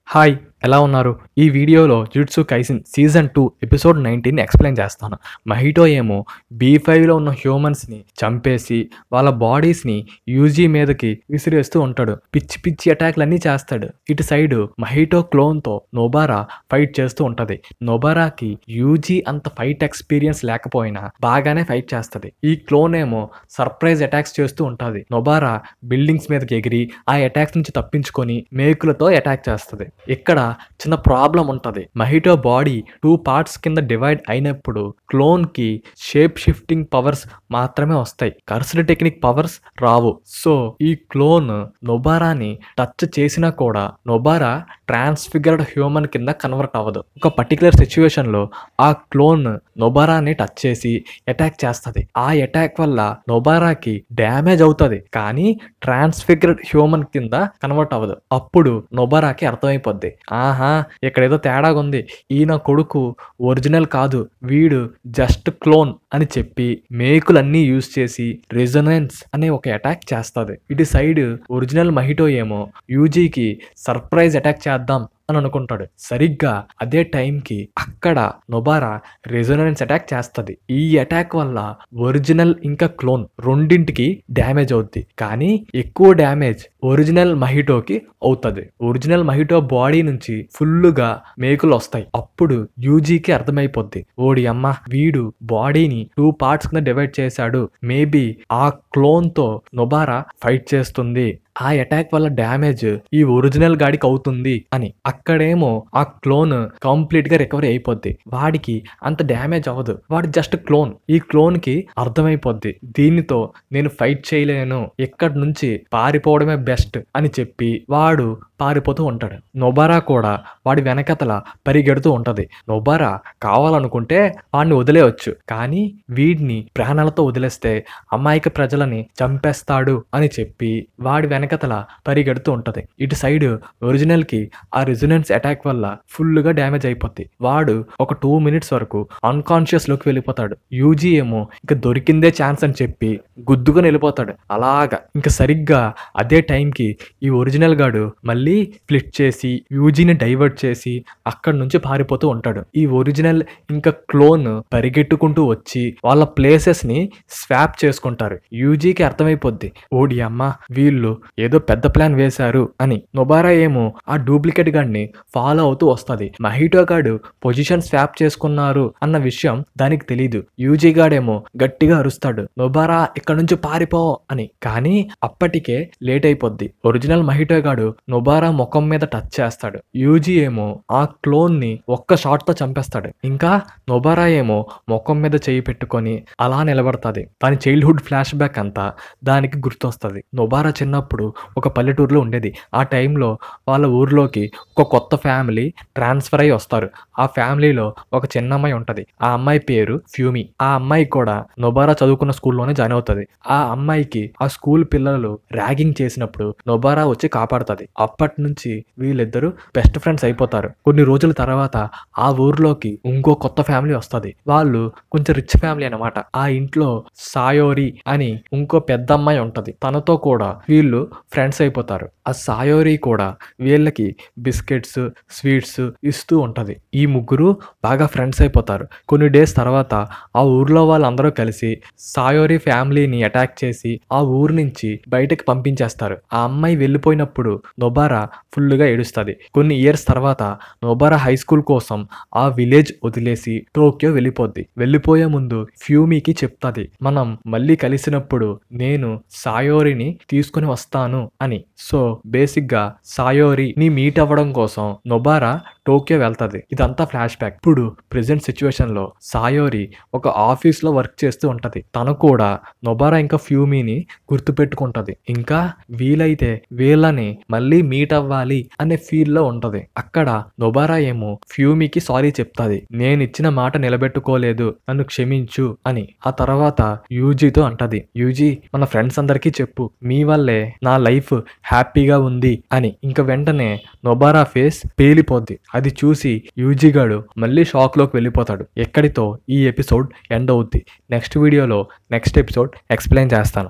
Hi! ఎలా ఉన్నారు? ఈ వీడియోలో 'jujutsu Kaisen' season 2 episode 19 explain చేస్తాను. మహిటో ఏమో బీ5లో ఉన్న హ్యూమన్స్‌ని చంపేసి, వాళ్ళ బాడీస్‌ని యూజీ మీదకి విసిరేస్తూ ఉంటాడు. పిచ్చి పిచ్చి అటాక్‌లన్నీ చేస్తాడు. ఇటు సైడు మహిటో క్లోన్‌తో నొబారా ఫైట్ చేస్తూ ఉంటది. నొబారాకి యూజీ అంత ఫైట్ ఎక్స్‌పీరియన్స్ లేకపోయినా బాగానే ఫైట్ చేస్తది. ఈ క్లోన్ ఏమో సర్ప్రైజ్ అటాక్స్ చేస్తూ ఉంటది. నొబారా బిల్డింగ్స్ మీదకి ఎగిరి ఆ అటాక్స్ నుంచి తప్పించుకొని మేకులతో అటాక్ చేస్తది. ఇక్కడ చిన్న ప్రాబ్లం ఉంటది. మహిటో బాడీ 2 పార్ట్స్ కింద డివైడ్ అయినప్పుడు క్లోన్ కి షేప్ షిఫ్టింగ్ పవర్స్ మాత్రమే వస్తాయి. కర్స్డ్ టెక్నిక్ పవర్స్ రావు. సో ఈ క్లోన్ నొబారాని టచ్ చేసినా కూడా నొబారా ట్రాన్స్ఫిగర్డ్ హ్యూమన్ కింద కన్వర్ట్ అవ్వదు. ఒక పర్టికులర్ సిచ్యువేషన్ లో ఆ క్లోన్ నొబారాని టచ్ చేసి అటాక్ చేస్తది. ఆ అటాక్ వల్ల నొబారాకి డ్యామేజ్ అవుతది. కానీ ట్రాన్స్ఫిగర్డ్ హ్యూమన్ కింద కన్వర్ట్ అవ్వదు. అప్పుడు నొబారాకి అర్థమైపోద్ది. ఆహా, ఇక్కడేదో తేడాగుంది. ఈయన కొడుకు ఒరిజినల్ కాదు, వీడు జస్ట్ క్లోన్ అని చెప్పి మేకులన్నీ యూజ్ చేసి రెజొనెన్స్ అనే ఒక అటాక్ చేస్తది. ఇటు సైడ్ ఒరిజినల్ మహిటో ఏమో యూజీకి సర్ప్రైజ్ అటాక్ చేద్దాం అని అనుకుంటాడు. సరిగ్గా అదే టైంకి అక్కడ నొబారా రెజొనెన్స్ అటాక్ చేస్తది. ఈ అటాక్ వల్ల ఒరిజినల్ ఇంకా క్లోన్ రెండింటికి డ్యామేజ్ అవుద్ది. కానీ ఎక్కువ డ్యామేజ్ ఒరిజినల్ మహిటోకి అవుతది. ఒరిజినల్ మహిటో బాడీ నుంచి ఫుల్లుగా మేకులు వస్తాయి. అప్పుడు యూజీకి అర్థమైపోద్ది, ఓడి అమ్మ, వీడు బాడీని 2 పార్ట్స్ కింద డివైడ్ చేశాడు. మేబీ ఆ క్లోన్ తో నొబారా ఫైట్ చేస్తుంది. ఆ అటాక్ వల్ల డ్యామేజ్ ఈ ఒరిజినల్ గాడికి అవుతుంది అని. అక్కడేమో ఆ క్లోన్ కంప్లీట్ గా రికవరీ అయిపోద్ది. వాడికి అంత డ్యామేజ్ అవ్వదు. వాడు జస్ట్ క్లోన్. ఈ క్లోన్ కి అర్థమైపోద్ది, దీనితో నేను ఫైట్ చేయలేను, ఇక్కడి నుంచి పారిపోవడమే బెస్ట్ అని చెప్పి వాడు పారిపోతూ ఉంటాడు. నొబారా కూడా వాడి వెనకతల పరిగెడుతూ ఉంటది. నొబారా కావాలనుకుంటే వాడిని వదిలేయచ్చు, కానీ వీడిని ప్రాణాలతో వదిలేస్తే అమాయక ప్రజలని చంపేస్తాడు అని చెప్పి వాడి వెనకతల పరిగెడుతూ ఉంటది. ఇటు సైడ్ ఒరిజినల్ కి ఆ రెజొనెన్స్ అటాక్ వల్ల ఫుల్ గా డ్యామేజ్ అయిపోద్ది. వాడు ఒక 2 మినిట్స్ వరకు అన్కాన్షియస్ లోకి వెళ్ళిపోతాడు. యూజీ ఏమో ఇక దొరికిందే ఛాన్స్ అని చెప్పి గుద్దుకొని వెళ్ళిపోతాడు. అలాగా ఇంకా సరిగ్గా అదే టైంకి ఈ ఒరిజినల్ గాడు మళ్ళీ స్ప్లిట్ చేసి యూజీని డైవర్ట్ చేసి అక్కడి నుంచి పారిపోతూ ఉంటాడు. ఈ ఒరిజినల్ ఇంకా క్లోన్ పరిగెట్టుకుంటూ వచ్చి వాళ్ళ ప్లేసెస్ ని స్వాప్ చేసుకుంటారు. యూజీకి అర్థమైపోద్ది, ఓడి అమ్మ, వీళ్ళు ఏదో పెద్ద ప్లాన్ వేశారు అని. నొబారా ఏమో ఆ డూప్లికేట్ గాడిని ఫాలో అవుతూ వస్తది. మహిటో గాడు పొజిషన్ స్వాప్ చేసుకున్నారు అన్న విషయం దానికి తెలీదు. యూజీ గాడేమో గట్టిగా అరుస్తాడు, నొబారా ఇక్కడ నుంచి పారిపో అని. కానీ అప్పటికే లేట్ అయిపోద్ది. ఒరిజినల్ మహిటో గాడు నొబారా ముఖం మీద టచ్ చేస్తాడు. యూజీ ఏమో ఆ క్లోన్ ని ఒక్క షాట్ తో చంపేస్తాడు. ఇంకా నొబారా ఏమో ముఖం మీద చేయి పెట్టుకొని అలా నిలబడతాది. దాని చైల్డ్హుడ్ ఫ్లాష్ బ్యాక్ అంతా దానికి గుర్తొస్తుంది. నొబారా చిన్నప్పుడు ఒక పల్లెటూరులో ఉండేది. ఆ టైంలో వాళ్ళ ఊర్లోకి ఒక కొత్త ఫ్యామిలీ ట్రాన్స్ఫర్ అయ్యి వస్తారు. ఆ ఫ్యామిలీలో ఒక చిన్న అమ్మాయి ఉంటది. ఆ అమ్మాయి పేరు ఫ్యూమి. ఆ అమ్మాయి కూడా నొబారా చదువుకున్న స్కూల్లోనే జాయిన్ అవుతుంది. ఆ అమ్మాయికి ఆ స్కూల్ పిల్లలు ర్యాగింగ్ చేసినప్పుడు నొబారా వచ్చి కాపాడుతుంది. అప్పటి నుంచి వీళ్ళిద్దరూ బెస్ట్ ఫ్రెండ్స్ అయిపోతారు. కొన్ని రోజుల తర్వాత ఆ ఊర్లోకి ఇంకో కొత్త ఫ్యామిలీ వస్తుంది. వాళ్ళు కొంచెం రిచ్ ఫ్యామిలీ అన్నమాట. ఆ ఇంట్లో సాయోరి అని ఇంకో పెద్ద అమ్మాయి ఉంటది. తనతో కూడా వీళ్ళు ఫ్రెండ్స్ అయిపోతారు. ఆ సాయోరి కూడా వీళ్ళకి బిస్కెట్స్, స్వీట్స్ ఇస్తూ ఉంటది. ఈ ముగ్గురు బాగా ఫ్రెండ్స్ అయిపోతారు. కొన్ని డేస్ తర్వాత ఆ ఊర్లో వాళ్ళందరూ కలిసి సాయోరి ఫ్యామిలీని అటాక్ చేసి ఆ ఊరు నుంచి బయటకు పంపించేస్తారు. ఆ అమ్మాయి వెళ్ళిపోయినప్పుడు నొబారా ఫుల్గా ఏడుస్తుంది. కొన్ని ఇయర్స్ తర్వాత నొబారా హై స్కూల్ కోసం ఆ విలేజ్ వదిలేసి టోక్యో వెళ్ళిపోద్ది. వెళ్ళిపోయే ముందు ఫ్యూమీకి చెప్తాది, మనం మళ్ళీ కలిసినప్పుడు నేను సాయోరిని తీసుకుని వస్తాను అని. సో బేసిక్ గా సాయోరి ని మీట్ అవ్వడం కోసం నొబారా టోక్యో వెళ్తది. ఇదంతా ఫ్లాష్ బ్యాక్. ఇప్పుడు ప్రెసెంట్ సిచ్యువేషన్ లో సాయోరి ఒక ఆఫీస్ లో వర్క్ చేస్తూ ఉంటది. తను కూడా నొబారా ఇంకా ఫ్యూమీని గుర్తుపెట్టుకుంటది. ఇంకా వీలైతే వీళ్ళని మళ్ళీ మీట్ అవ్వాలి అనే ఫీల్ లో ఉంటది. అక్కడ నొబారా ఏమో ఫ్యూమీకి సారీ చెప్తాది, నేను ఇచ్చిన మాట నిలబెట్టుకోలేదు, నన్ను క్షమించు అని. ఆ తర్వాత యూజీతో అంటది, యూజీ, మన ఫ్రెండ్స్ అందరికీ చెప్పు, మీ వల్లే నా లైఫ్ హ్యాపీగా ఉంది అని. ఇంకా వెంటనే నొబారా ఫేస్ పేలిపోద్ది. అది చూసి యూజీ గాడు మళ్ళీ షాక్ లోకి వెళ్ళిపోతాడు. ఎక్కడితో ఈ ఎపిసోడ్ ఎండ్ అవుద్ది. నెక్స్ట్ వీడియోలో నెక్స్ట్ ఎపిసోడ్ ఎక్స్ప్లెయిన్ చేస్తాను.